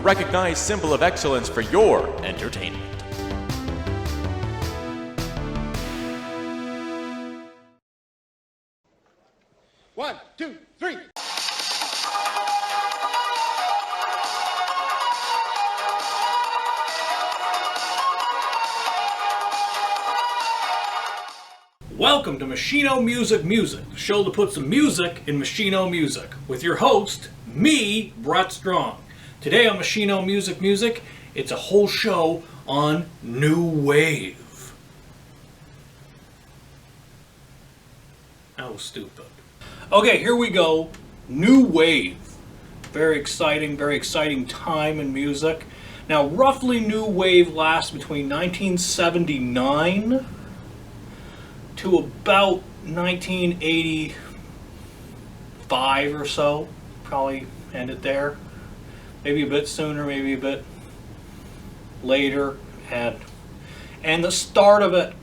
recognized symbol of excellence for your entertainment. One, two, three. Welcome to Machino Music, the show that puts some music in Machino music, with your host, me, Brett Strong. Today on Machino Music, it's a whole show on New Wave. That was stupid. Okay, here we go. New Wave. Very exciting time in music. Now, roughly New Wave lasts between 1979 to about 1985 or so. Probably ended there. Maybe a bit sooner, maybe a bit later. And the start of it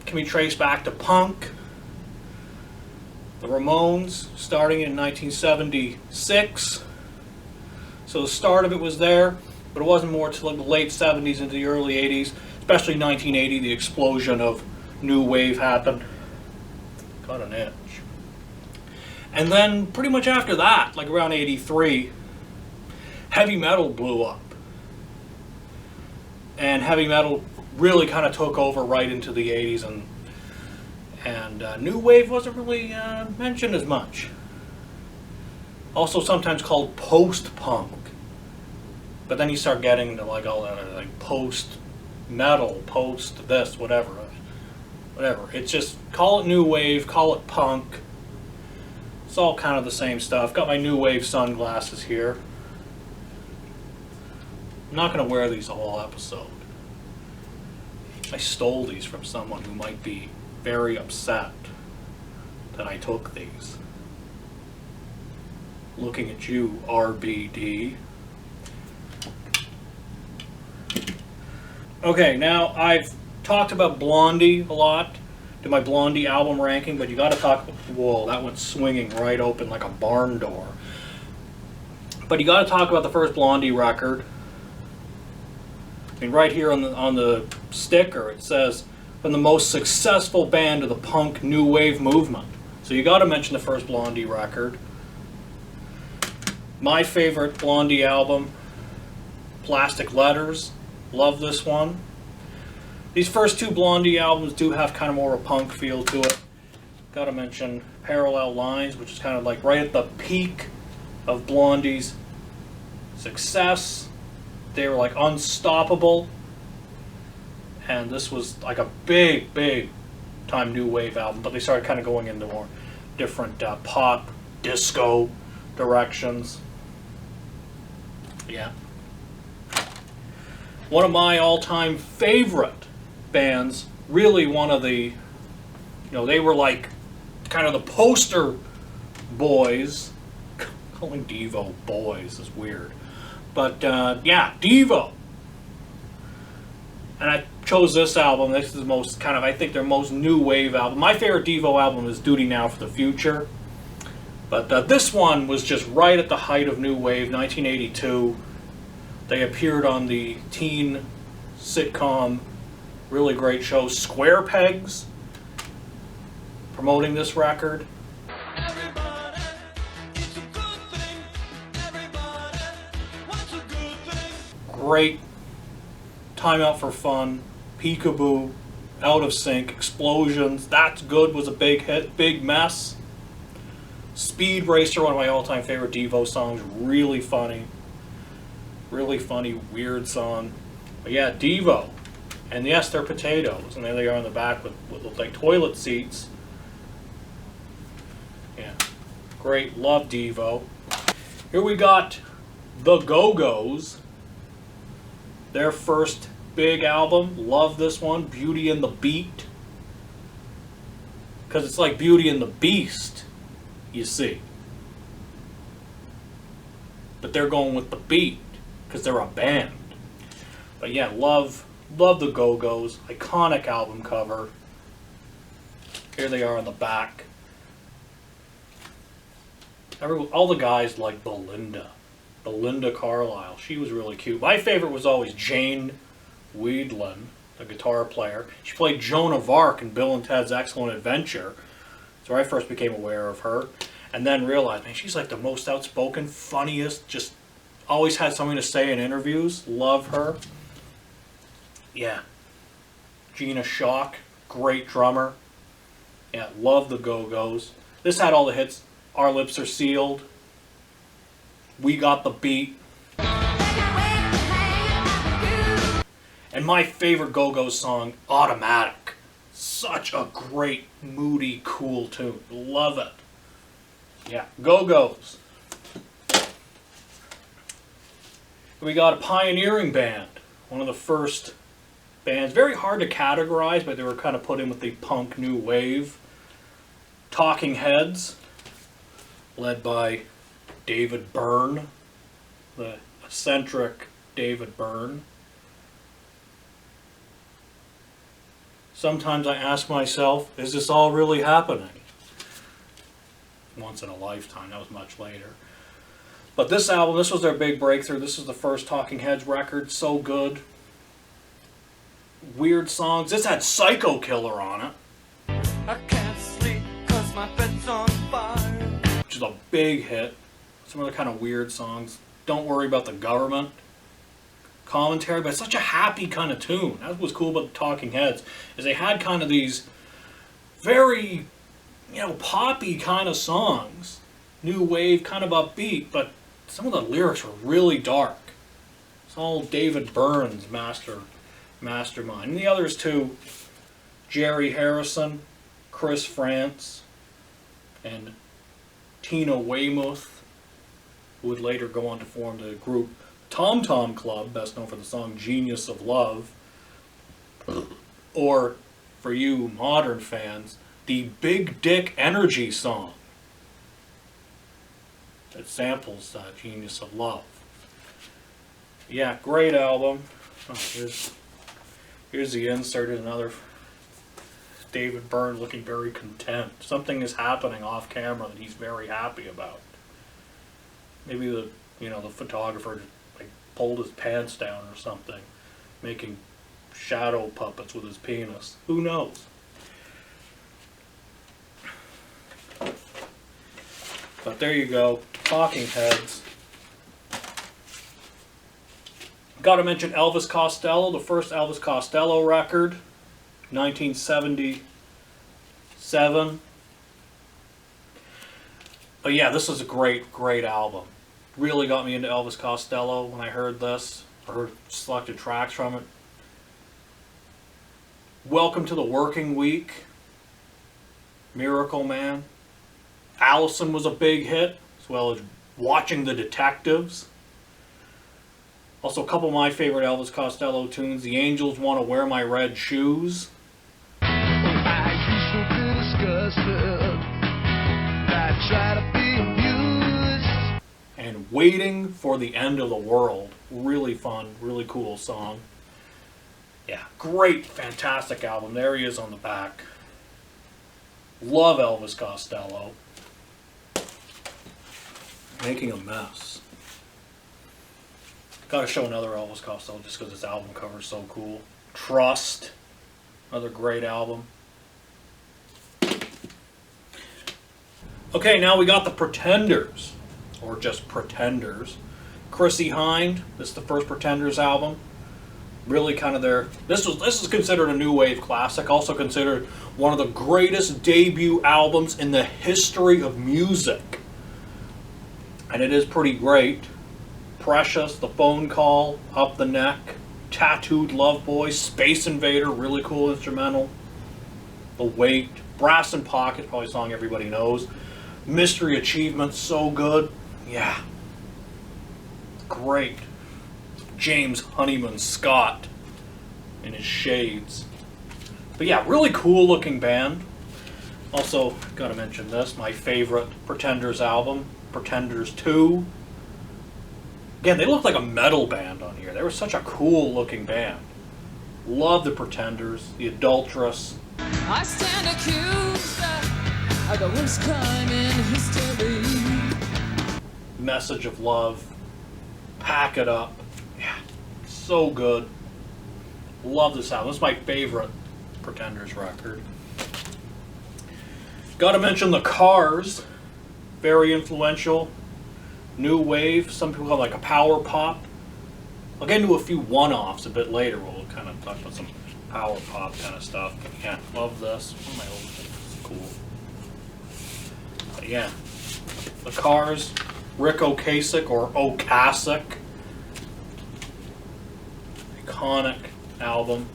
can be traced back to punk. The Ramones, starting in 1976. So the start of it was there, but it wasn't more until the late 70s into the early 80s, especially 1980, the explosion of New Wave happened. Got an itch. And then pretty much after that, like around 83, heavy metal blew up. And heavy metal really kind of took over right into the 80s, and New Wave wasn't really mentioned as much. Also sometimes called post-punk. But then you start getting into like all that, like post-metal, post-this, whatever. It's just, call it New Wave, call it punk. It's all kind of the same stuff. Got my New Wave sunglasses here. I'm not going to wear these the whole episode. I stole these from someone who might be very upset that I took these. Looking at you, RBD. Okay, now I've talked about Blondie a lot, did my Blondie album ranking, but you gotta talk, whoa, that went swinging right open like a barn door. But you gotta talk about the first Blondie record. I mean, right here on the sticker, it says, from the most successful band of the punk new wave movement. So you gotta mention the first Blondie record. My favorite Blondie album, Plastic Letters. Love this one. These first two Blondie albums do have kind of more of a punk feel to it. Gotta mention Parallel Lines, which is kind of like right at the peak of Blondie's success. They were like unstoppable. And this was like a big time new wave album, but they started kind of going into more different pop, disco directions. Yeah. One of my all-time favorite bands, really one of the, they were like kind of the poster boys. Calling Devo boys is weird. But yeah, Devo. And I chose this album. This is the most kind of, I think, their most new wave album. My favorite Devo album is Duty Now for the Future. But this one was just right at the height of new wave, 1982. They appeared on the teen sitcom, really great show, Square Pegs, promoting this record. Everybody, it's a good thing. Everybody, what's a good thing? Great. Time Out for Fun, Peekaboo, Out of Sync, Explosions, That's Good was a big hit, Big Mess. Speed Racer, one of my all-time favorite Devo songs, really funny, weird song. But yeah, Devo. And yes, they're potatoes, and there they are on the back with look like toilet seats. Yeah, great, love Devo. Here we got the Go-Go's, their first big album. Love this one, Beauty and the Beat, because it's like Beauty and the Beast, you see. But they're going with the beat, because they're a band. But yeah, love the Go-Go's. Iconic album cover. Here they are on the back. All the guys like Belinda. Belinda Carlisle. She was really cute. My favorite was always Jane Weedlin, the guitar player. She played Joan of Arc in Bill and Ted's Excellent Adventure. So I first became aware of her. And then realized, man, she's like the most outspoken, funniest, just always had something to say in interviews. Love her. Yeah. Gina Shock, great drummer. Yeah, love the Go-Go's. This had all the hits. Our Lips Are Sealed. We Got the Beat. And my favorite Go-Go's song, Automatic. Such a great, moody, cool tune. Love it. Yeah, Go-Go's. We got a pioneering band. One of the first bands. Very hard to categorize, but they were kind of put in with the punk new wave. Talking Heads, led by David Byrne, the eccentric David Byrne. Sometimes I ask myself, is this all really happening? Once in a lifetime. That was much later. But this album, this was their big breakthrough. This is the first Talking Heads record. So good. Weird songs. This had Psycho Killer on it. I can't sleep 'cause my bed's on fire. Which is a big hit. Some other kind of weird songs. Don't Worry About the Government. Commentary, but it's such a happy kind of tune. That was cool about the Talking Heads, is they had kind of these very, poppy kind of songs. New wave, kind of upbeat, but some of the lyrics were really dark. It's all David Byrne's mastermind. And the others too, Jerry Harrison, Chris France, and Tina Weymouth, who would later go on to form the group Tom Tom Club, best known for the song Genius of Love, or, for you modern fans, the Big Dick Energy song that samples Genius of Love. Yeah, great album. Oh, here's the insert, another David Byrne looking very content. Something is happening off camera that he's very happy about. Maybe the photographer pulled his pants down or something, making shadow puppets with his penis. Who knows? But there you go, Talking Heads. Got to mention Elvis Costello, the first Elvis Costello record, 1977. But yeah, this is a great, great album. Really got me into Elvis Costello when I heard this, or heard selected tracks from it. Welcome to the Working Week, Miracle Man. Allison was a big hit, as well as Watching the Detectives. Also, a couple of my favorite Elvis Costello tunes. The Angels Want to Wear My Red Shoes. And Waiting for the End of the World. Really fun, really cool song. Yeah, great, fantastic album. There he is on the back. Love Elvis Costello. Making a Mess. Gotta show another Elvis Costello just because this album cover is so cool. Trust. Another great album. Okay, now we got the Pretenders. Or just Pretenders. Chrissie Hynde. This is the first Pretenders album. Really kind of their... This is considered a new wave classic. Also considered one of the greatest debut albums in the history of music. And it is pretty great. Precious, The Phone Call, Up the Neck, Tattooed Love Boy, Space Invader, really cool instrumental. The Weight, Brass in Pocket, probably a song everybody knows. Mystery Achievement, so good. Yeah. Great. James Honeyman Scott in his shades. But yeah, really cool looking band. Also, gotta mention this, my favorite Pretenders album, Pretenders 2. Again, they look like a metal band on here. They were such a cool looking band. Love the Pretenders, The Adulteress. I stand accused of the worst crime in history. Message of Love. Pack It Up. Yeah, so good. Love this album. This is my favorite Pretenders record. Gotta mention the Cars. Very influential. New wave. Some people call it like a power pop. I'll get into a few one-offs a bit later. We'll kind of talk about some power pop kind of stuff. But yeah, love this. One of my old things. Cool. But yeah. The Cars. Rick Ocasek or Ocasek. Iconic album.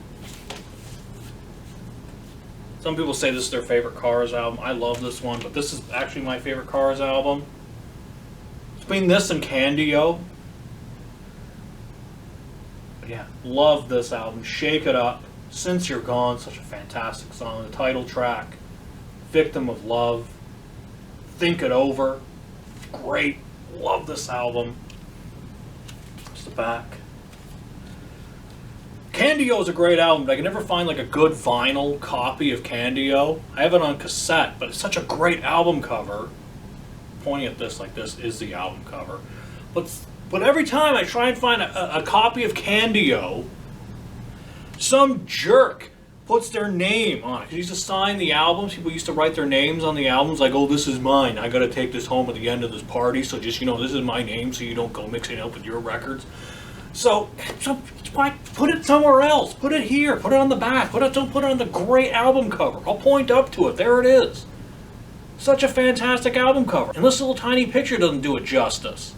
Some people say this is their favorite Cars album. I love this one, but this is actually my favorite Cars album. Between this and Candy-O. But yeah, love this album. Shake It Up. Since You're Gone, such a fantastic song. The title track. Victim of Love. Think It Over. Great. Love this album. There's the back. Candy-O is a great album, but I can never find like a good vinyl copy of Candy-O. I have it on cassette, but it's such a great album cover. Pointing at this like this is the album cover. But every time I try and find a copy of Candy-O, some jerk puts their name on it. 'Cause he used to sign the albums. People used to write their names on the albums like, oh, this is mine. I got to take this home at the end of this party. So just, this is my name so you don't go mixing it up with your records. So why put it somewhere else? Put it here. Put it on the back. Don't put it on the great album cover. I'll point up to it. There it is. Such a fantastic album cover. And this little tiny picture doesn't do it justice.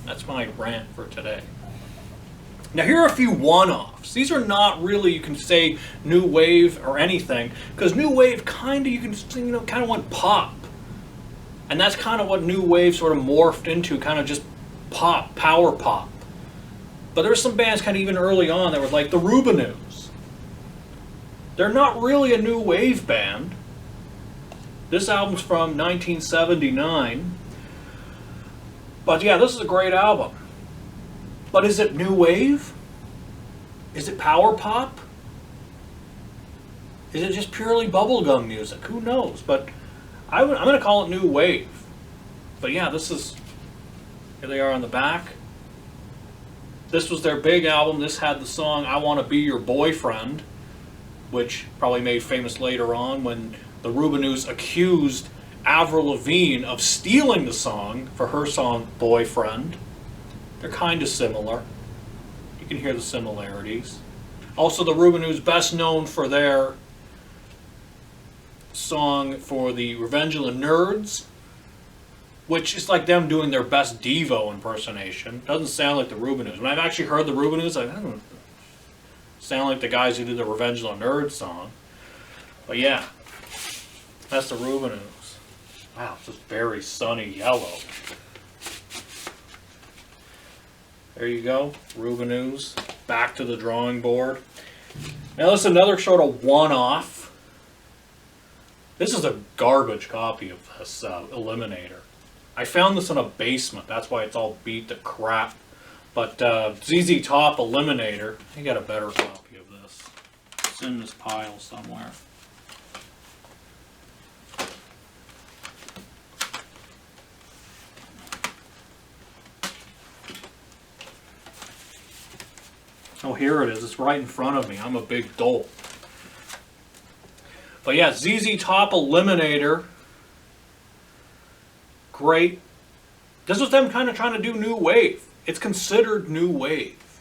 That's my rant for today. Now here are a few one-offs. These are not really, you can say, new wave or anything, because new wave kind of, you can, kind of went pop. And that's kind of what new wave sort of morphed into, kind of just pop, power pop. But there's some bands kind of even early on that were like the Rubinoos. They're not really a new wave band. This album's from 1979. But yeah, this is a great album. But is it new wave? Is it power pop? Is it just purely bubblegum music? Who knows? But I'm going to call it new wave. But yeah, here they are on the back. This was their big album. This had the song I Want to Be Your Boyfriend, which probably made famous later on when the Rubinoos accused Avril Lavigne of stealing the song for her song Boyfriend. They're kind of similar. You can hear the similarities. Also, the Rubinoos best known for their song for the Revenge of the Nerds, which is like them doing their best Devo impersonation. Doesn't sound like the Rubinoos. When I've actually heard the Rubinoos, I don't sound like the guys who did the Revenge of the Nerds song. But yeah, that's the Rubinoos. Wow, it's just very sunny yellow. There you go, Rubinoos. Back to the drawing board. Now this is another sort of one-off. This is a garbage copy of this Eliminator. I found this in a basement. That's why it's all beat to crap. But ZZ Top Eliminator. I got a better copy of this. It's in this pile somewhere. Oh, here it is. It's right in front of me. I'm a big dolt. But yeah, ZZ Top Eliminator. Great. This was them kind of trying to do new wave. It's considered new wave,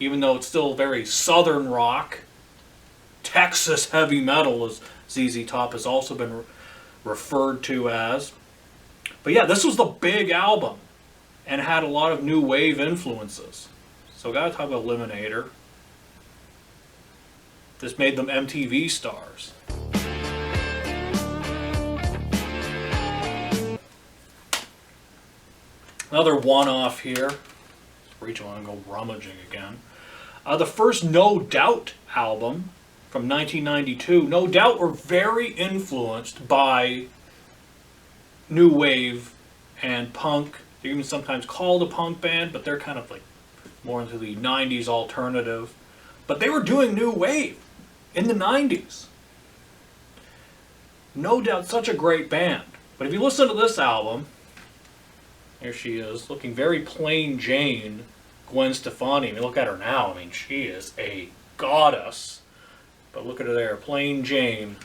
even though it's still very southern rock. Texas heavy metal, as ZZ Top has also been referred to as. But yeah, this was the big album and had a lot of new wave influences. So gotta talk about Eliminator. This made them MTV stars. Another one-off here. Reach on and go rummaging again. The first No Doubt album from 1992. No Doubt were very influenced by new wave and punk. They're even sometimes called a punk band, but they're kind of like more into the 90s alternative. But they were doing new wave in the 90s. No Doubt, such a great band. But if you listen to this album, Here she is, looking very plain Jane, Gwen Stefani. I mean, look at her now. I mean, she is a goddess. But look at her there, plain Jane.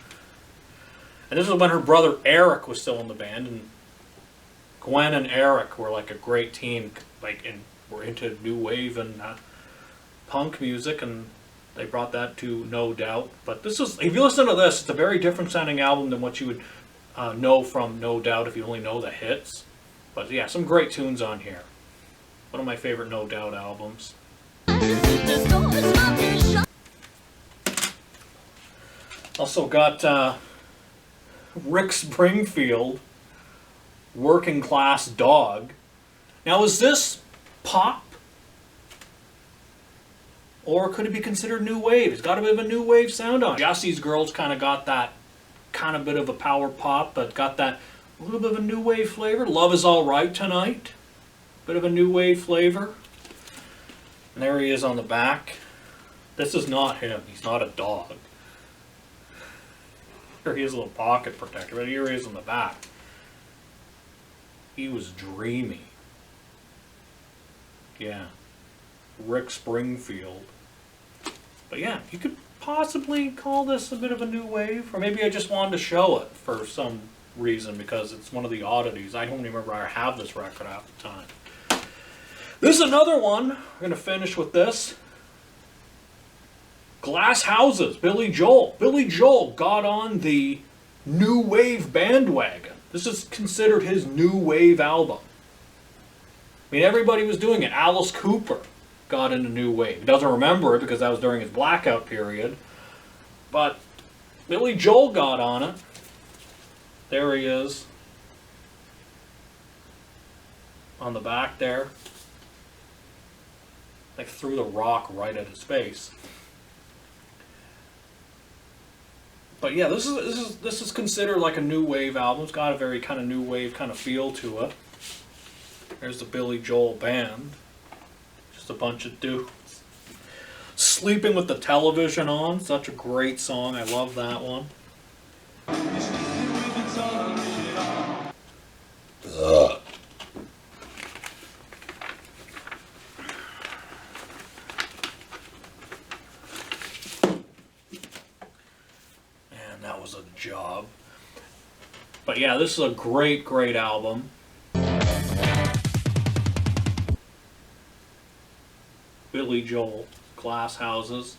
And this is when her brother Eric was still in the band, and Gwen and Eric were like a great team, like, and were into new wave and punk music, and they brought that to No Doubt. But this is, if you listen to this, it's a very different sounding album than what you would know from No Doubt if you only know the hits. But yeah, some great tunes on here. One of my favorite No Doubt albums. Also got Rick Springfield, Working Class Dog. Now, is this pop? Or could it be considered new wave? It's got a bit of a new wave sound on it. Jesse's Girls kind of got that kind of bit of a power pop, but got that a little bit of a new wave flavor. Love Is All Right Tonight. Bit of a new wave flavor. And there he is on the back. This is not him. He's not a dog. Here he is, a little pocket protector, but here he is on the back. He was dreamy. Yeah. Rick Springfield. But yeah, you could possibly call this a bit of a new wave, or maybe I just wanted to show it for some reason because it's one of the oddities. I don't even remember I have this record half the time. This is another one. We're going to finish with this. Glass Houses, Billy Joel. Billy Joel got on the new wave bandwagon. This is considered his new wave album. I mean, everybody was doing it. Alice Cooper got into new wave. He doesn't remember it because that was during his blackout period. But Billy Joel got on it. There he is. On the back there. Like threw the rock right at his face. But yeah, this is considered like a new wave album. It's got a very kind of new wave kind of feel to it. There's the Billy Joel band. Just a bunch of dudes. Sleeping with the Television On. Such a great song. I love that one. Man, that was a job. But yeah, this is a great, great album. Billy Joel, Glass Houses.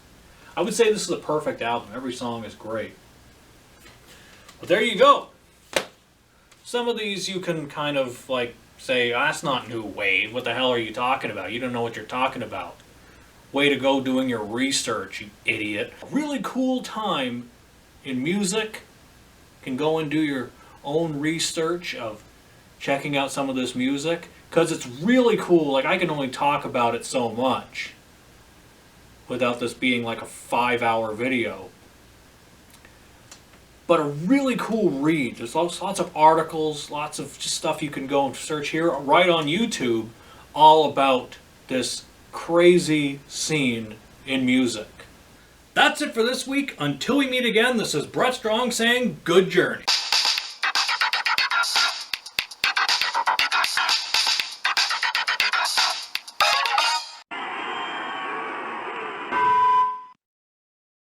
I would say this is a perfect album. Every song is great. But there you go. Some of these you can kind of like say, oh, that's not new wave. What the hell are you talking about? You don't know what you're talking about. Way to go doing your research, you idiot. A really cool time in music. You can go and do your own research of checking out some of this music. Because it's really cool. Like, I can only talk about it so much without this being like a 5-hour video. But a really cool read. There's lots of articles, lots of just stuff you can go and search here right on YouTube all about this crazy scene in music. That's it for this week. Until we meet again, this is Brett Strong saying good journey.